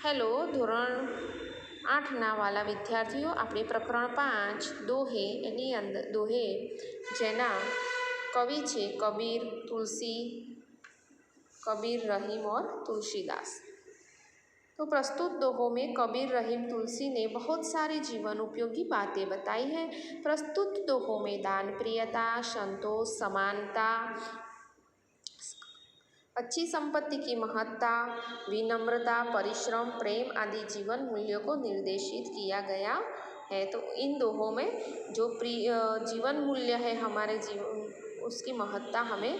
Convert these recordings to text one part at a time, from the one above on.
Hello ધોરણ 8ના વાલા વિદ્યાર્થીઓ, આપણે પ્રકરણ 5 દોહે એની અંદર દોહે જેના કવિ છે कबीर, तुलसी, कबीर, रहीम और तुलसीदास। तो प्रस्तुत दोहों में कबीर, रहीम, तुलसी ने बहुत सारी जीवन उपयोगी बातें बताई हैं। प्रस्तुत दोहों में दान प्रियता, संतोष, समानता, अच्छी संपत्ति की महत्ता, विनम्रता, परिश्रम, प्रेम आदि जीवन मूल्यों को निर्देशित किया गया है। तो इन दोहों में जो जीवन मूल्य है हमारे जीवन, उसकी महत्ता हमें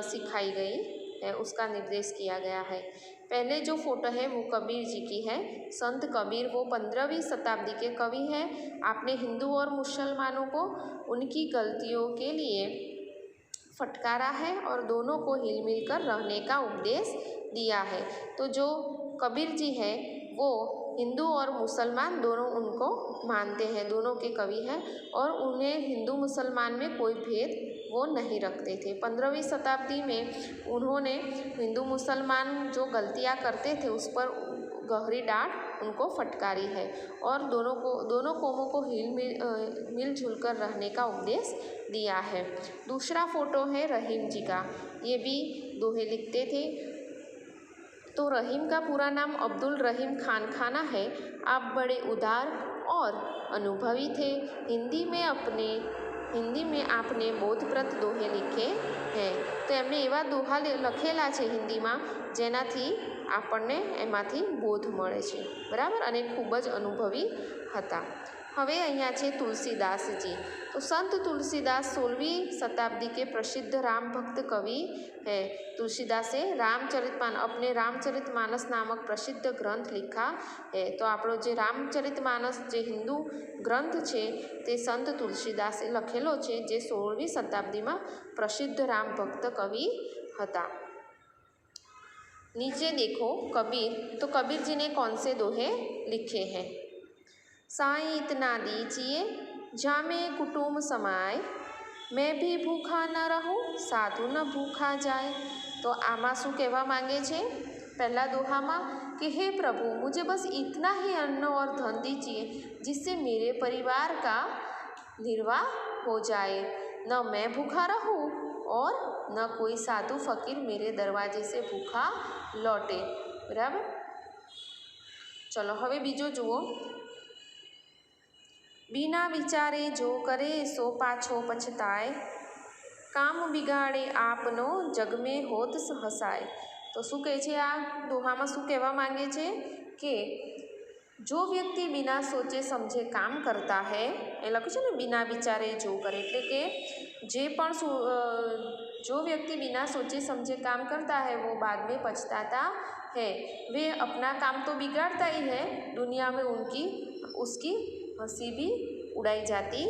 सिखाई गई है, उसका निर्देश किया गया है। पहले जो फोटो है वो कबीर जी की है। संत कबीर वो 15वीं शताब्दी के कवि हैं। आपने हिंदू और मुसलमानों को उनकी गलतियों के लिए फटकारा है और दोनों को हिल मिल कर रहने का उपदेश दिया है। तो जो कबीर जी है वो हिंदू और मुसलमान दोनों उनको मानते हैं, दोनों के कवि हैं और उन्हें हिंदू मुसलमान में कोई भेद वो नहीं रखते थे। 15वीं शताब्दी में उन्होंने हिंदू मुसलमान जो गलतियाँ करते थे उस पर गहरी डांट उनको फटकारी है और दोनों कौमों को मिलजुल कर रहने का उपदेश दिया है। दूसरा फोटो है रहीम जी का। ये भी दोहे लिखते थे। तो रहीम का पूरा नाम अब्दुल रहीम खान खाना है। आप बड़े उदार और अनुभवी थे। हिंदी में आपने बोधप्रद दोहे लिखे हैं। तो एमने एवा दोहा लखेला है हिंदी में जेनाथी आपने एमांथी बोध मळे छे, बराबर, अने खूब ज अनुभवी हता। हवे अहींया छे तुलसीदास जी। तो संत तुलसीदास 16वीं शताब्दी के प्रसिद्ध राम भक्त कवि है। तुलसीदासे अपने रामचरितमानस नामक प्रसिद्ध ग्रंथ लिखा है। तो आपणो जे रामचरितमानस जे हिंदू ग्रंथ छे ते संत तुलसीदासे लखेलो छे, जे 16वीं शताब्दी में प्रसिद्ध राम भक्त कवि हता। नीचे देखो कबीर। तो कबीर जी ने कौन से दोहे लिखे हैं? साईं इतना दीजिए जामे कुटुंब समाए, मैं भी भूखा न रहूं साधु न भूखा जाए। तो आमा शू कहवा मांगे छे? पहला दोहामा कि हे प्रभु, मुझे बस इतना ही अन्न और धन दीजिए जिससे मेरे परिवार का निर्वाह हो जाए, न मैं भूखा रहूं और न कोई साधु फकीर मेरे दरवाजे से भूखा लौटे। बराबर। चलो हवे बीजो जुओ। बिना विचारे जो करे सो पाछो पछताए, काम बिगाड़े आपनो जग में होत हसाए। तो शू कहे छे आ दोहामां शू कहेवा मांगे छे कि जो व्यक्ति बिना सोचे समझे काम करता है, ए लख्युं छे ने बिना विचारे जो करे, एटले के जो व्यक्ति बिना सोचे समझे काम करता है वो बाद में पछताता है। वे अपना काम तो बिगाड़ता ही है, दुनिया में उसकी हंसी भी उड़ाई जाती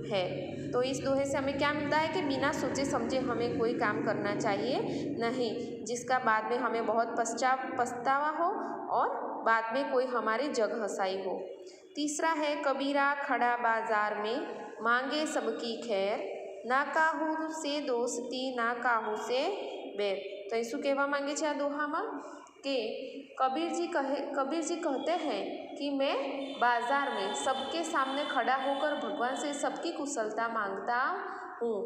है। तो इस दोहे से हमें क्या मिलता है कि बिना सोचे समझे हमें कोई काम करना चाहिए नहीं, जिसका बाद में हमें बहुत पछतावा हो और बाद में कोई हमारी जग हंसाई हो। तीसरा है कबीरा खड़ा बाजार में मांगे सबकी खैर, ना काहू से दोस्ती ना काहू से बैर। तो ये शू कहवा मांगे छे आ दोहामां कि कबीर जी कहते हैं कि मैं बाजार में सबके सामने खड़ा होकर भगवान से सबकी कुशलता मांगता हूँ।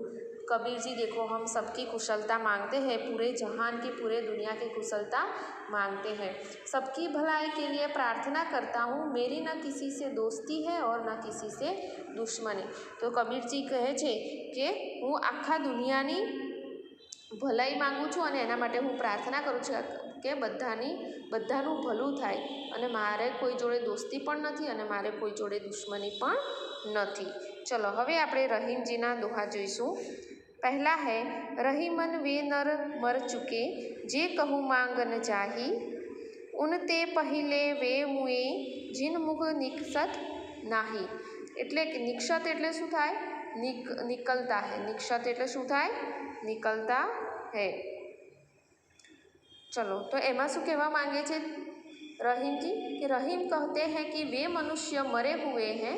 कबीर जी देखो, हम सबकी कुशलता मांगते हैं, पूरे जहान की, पूरे दुनिया की कुशलता मांगते हैं, सबकी भलाई के लिए प्रार्थना करता हूँ। मेरी न किसी से दोस्ती है और न किसी से दुश्मनी। तो कबीर जी कहे छे कि हूँ आखा दुनियानी भलाई मांगू छूँ अने एना माटे हूँ प्रार्थना करूँ छूँ कि बधानुं भलुं थाय अने मारे कोई जोड़े दोस्ती पण नथी अने मारे कोई जोड़े दुश्मनी पण नथी। चलो हवे आपणे रहीमजीना दोहा जोईशुं। पहला है रहीमन वे नर मर चुके जे कहूँ मांग न चाही, उनते पहिले वे मुए जिन मुख निकसत नाही। एटले कि निकसत एटले शुं थाय? निकलता है। निकसत एटले शुं थाय? निकलता है। चलो तो एमां शुं कहेवा मांगे छे रहीम जी कि रहीम कहते हैं कि वे मनुष्य मरे हुए हैं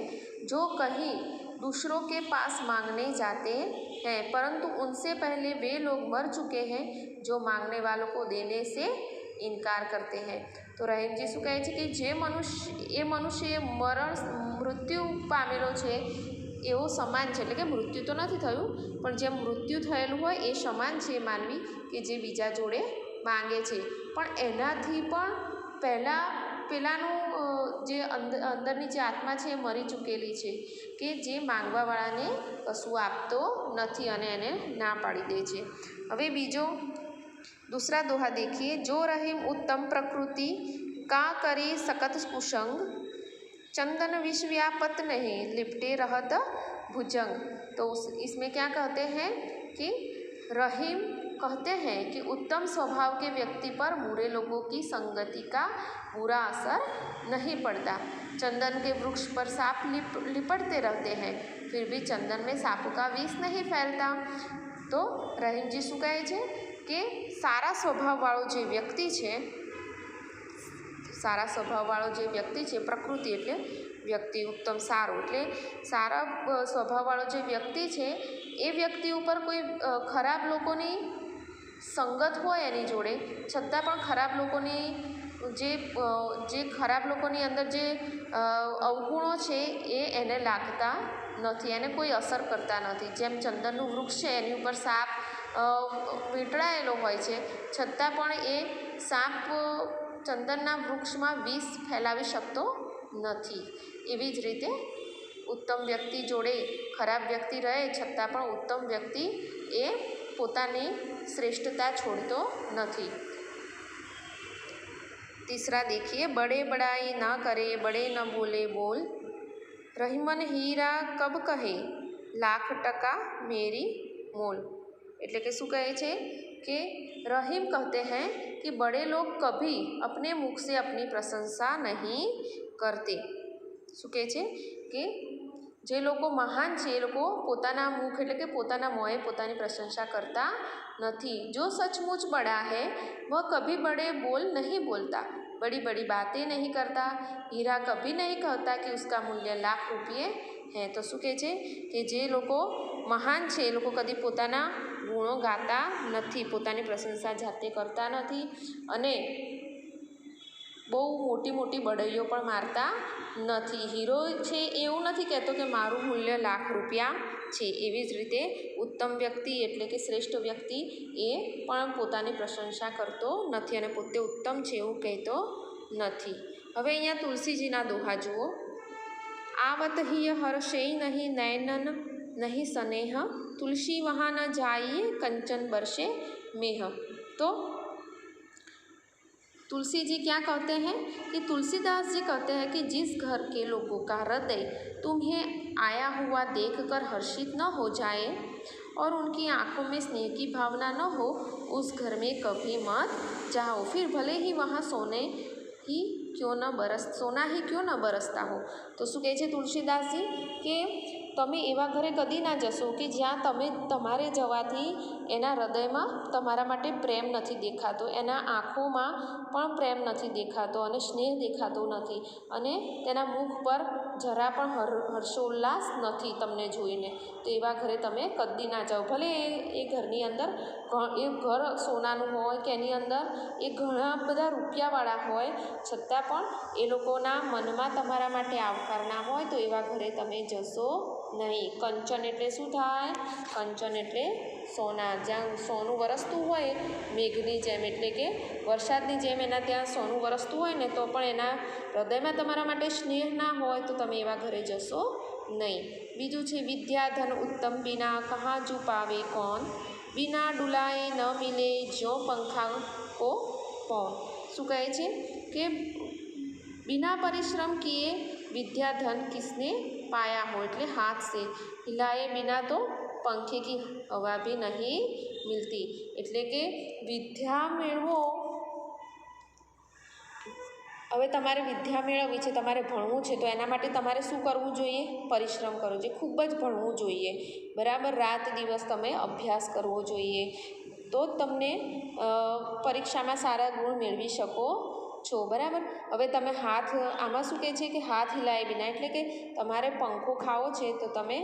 जो कहीं दूसरों के पास मांगने जाते हैं, परंतु उनसे पहले वे लोग मर चुके हैं जो मांगने वालों को देने से इनकार करते हैं। तो रहीम जी શું કહે છે કે જે મનુષ્ય મૃત્યુ પામેલો છે એવો સમાન છે, એટલે કે મૃત્યુ તો નથી થયું પણ જેમ મૃત્યુ થયેલું હોય એ સમાન છે માનવી કે જે બીજા જોડે માંગે છે, પણ એનાથી પણ પેલાનું જે અંદરની જે આત્મા છે એ મરી ચૂકેલી છે કે જે માંગવાવાળાને કશું આપતો નથી અને એને ના પાડી દે છે। હવે બીજો दूसरा दोहा देखिए। जो रहीम उत्तम प्रकृति का करे सकत कुसंग, चंदन विष व्यापत नहीं लिपटे रहत भुजंग। तो इसमें क्या कहते हैं कि रहीम कहते हैं कि उत्तम स्वभाव के व्यक्ति पर बुरे लोगों की संगति का बुरा असर नहीं पड़ता। चंदन के वृक्ष पर सांप लिपटते रहते हैं, फिर भी चंदन में सांप का विष नहीं फैलता। तो रहीम जी શું કહે છે કે સારા સ્વભાવવાળો જે વ્યક્તિ છે પ્રકૃતિ એટલે વ્યક્તિ, ઉત્તમ સારો એટલે સારા સ્વભાવવાળો જે વ્યક્તિ છે એ વ્યક્તિ ઉપર કોઈ ખરાબ લોકોની સંગત હોય એની જોડે, છતાં પણ ખરાબ લોકોની જે ખરાબ લોકોની અંદર જે અવગુણો છે એ એને લાગતા નથી, એને કોઈ અસર કરતા નથી। જેમ ચંદનનું વૃક્ષ છે એની ઉપર સાપ વીંટળાયેલો હોય છે, છતાં પણ એ સાપ ચંદનના વૃક્ષમાં વિષ ફેલાવી શકતો નથી। એવી જ રીતે ઉત્તમ વ્યક્તિ જોડે ખરાબ વ્યક્તિ રહે છતાં પણ ઉત્તમ વ્યક્તિ એ પોતાની श्रेष्ठता छोड़तो नहीं। तीसरा देखिए। बड़े बड़ाई ना करे बड़े न बोले बोल, रहीमन हीरा कब कहे लाख टका मेरी मोल। એટલે કે શું કહે છે કે रहीम कहते हैं कि बड़े लोग कभी अपने मुख से अपनी प्रशंसा नहीं करते। શું કહે છે કે જે લોકો મહાન છે એ લોકો પોતાના મુખ એટલે કે પોતાના મોંએ પોતાની પ્રશંસા કરતા નથી। जो सचमुच बड़ा है वह कभी बड़े बोल नहीं बोलता, बड़ी बड़ी बातें नहीं करता, हीरा कभी नहीं कहता कि उसका मूल्य लाख रुपये है। तो શું કહે છે કે જે લોકો મહાન છે એ લોકો કદી પોતાના ગુણો ગાતા નથી, પોતાની પ્રશંસા જાતે કરતા નથી અને બહુ મોટી મોટી બડૈયો પણ મારતા નથી। હીરો છે એવું નથી કહેતો કે મારું મૂલ્ય લાખ રૂપિયા છે। એવી જ રીતે ઉત્તમ વ્યક્તિ એટલે કે શ્રેષ્ઠ વ્યક્તિ એ પણ પોતાની પ્રશંસા કરતો નથી અને પોતે ઉત્તમ છે એવું કહેતો નથી। હવે અહીંયા તુલસીજીના દોહા જુઓ। आवत ही हर्षे नहीं नैनन नहीं स्नेह, तुलसी वहाँ न जाइए कंचन बरसे मेह। तो तुलसी जी क्या कहते हैं कि तुलसीदास जी कहते हैं कि जिस घर के लोगों का हृदय तुम्हें आया हुआ देखकर हर्षित न हो जाए और उनकी आंखों में स्नेह की भावना न हो, उस घर में कभी मत जाओ, फिर भले ही वहाँ सोना ही क्यों न बरसता हो। तो શું કહે છે તુલસીદાસજી કે તમે એવા ઘરે કદી ના જશો કે જ્યાં તમારે જવાથી એના હૃદયમાં તમારા માટે પ્રેમ નથી દેખાતો, એના આંખોમાં પણ પ્રેમ નથી દેખાતો અને સ્નેહ દેખાતો નથી અને તેના મુખ પર જરા પણ હર્ષોલ્લાસ નથી તમને જોઈને। તો એવા ઘરે તમે કદી ના જાઓ, ભલે એ ઘરની અંદર એ ઘર સોનાનું હોય કે એની અંદર એ ઘણા બધા રૂપિયાવાળા હોય, છતાં પણ એ લોકોના મનમાં તમારા માટે આવકાર ના હોય તો એવા ઘરે તમે જશો નહીં। કંચન એટલે શું થાય? કંચન એટલે સોના, જ્યાં સોનું વરસતું હોય મેઘની જેમ એટલે કે વરસાદની જેમ એના ત્યાં સોનું વરસતું હોય ને તો પણ એના હૃદયમાં તમારા માટે સ્નેહ ના હોય તો તમે એવા ઘરે જશો નહીં। બીજું છે વિદ્યા ધન ઉત્તમ બિના કહા જુ પાવે કોન, બિના ડુલાએ ન મિલે જો પંખા કો પૌન। શું કહે છે કે बिना परिश्रम किए विद्या धन किसने पाया हो, એટલે हाथ से हिलाए बिना तो पंखे की हवा भी नहीं मिलती। એટલે કે વિદ્યા મેળવો, હવે તમારે વિદ્યા મેળવવી છે, તમારે ભણવું છે તો એના માટે તમારે શું કરવું જોઈએ? પરિશ્રમ કરવો જોઈએ, ખૂબ જ ભણવું જોઈએ, બરાબર રાત દિવસ તમે અભ્યાસ કરવો જોઈએ, તો જ તમને પરીક્ષામાં સારા ગુણ મેળવી શકો છો, બરાબર। હવે તમે હાથ આમાં શું કહે છે કે હાથ હિલાય વિના, એટલે કે તમારે પંખો ખાવો છે તો તમે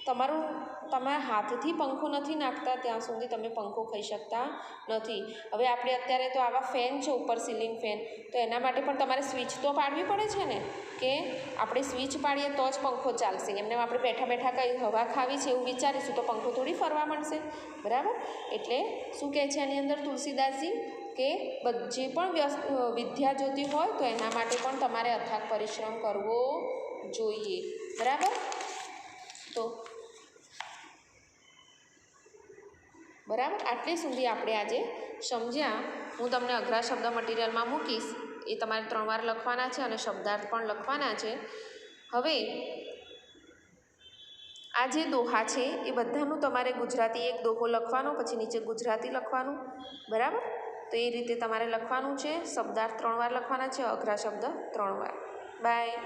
તમારા હાથથી પંખો નથી નાખતા ત્યાં સુધી તમે પંખો ખાઈ શકતા નથી। હવે આપણે અત્યારે તો આવા ફેન છે ઉપર સીલિંગ ફેન, તો એના માટે પણ તમારે સ્વિચ તો પાડવી પડે છે ને, કે આપણે સ્વિચ પાડીએ તો જ પંખો ચાલશે। એમને આપણે બેઠા બેઠા કંઈ હવા ખાવી છે એવું વિચારીશું તો પંખો થોડી ફરવા મળશે, બરાબર। એટલે શું કહે છે આની અંદર તુલસીદાસજી કે જે પણ વિદ્યા જોતી હોય તો એના માટે પણ તમારે અથાગ પરિશ્રમ કરવો જોઈએ, બરાબર। તો બરાબર, આટલે સુધી આપણે આજે સમજ્યા। હું તમને અઘરા શબ્દ મટીરિયલમાં મૂકીશ, એ તમારે 3 વાર લખવાના છે અને શબ્દાર્થ પણ લખવાના છે। હવે આ જે દોહા છે એ બધાનું તમારે ગુજરાતી એક દોહો લખવાનો, પછી નીચે ગુજરાતી લખવાનું, બરાબર। તો એ રીતે તમારે લખવાનું છે। શબ્દાર્થ 3 વાર લખવાના છે, અઘરા શબ્દ 3 વાર। બાય।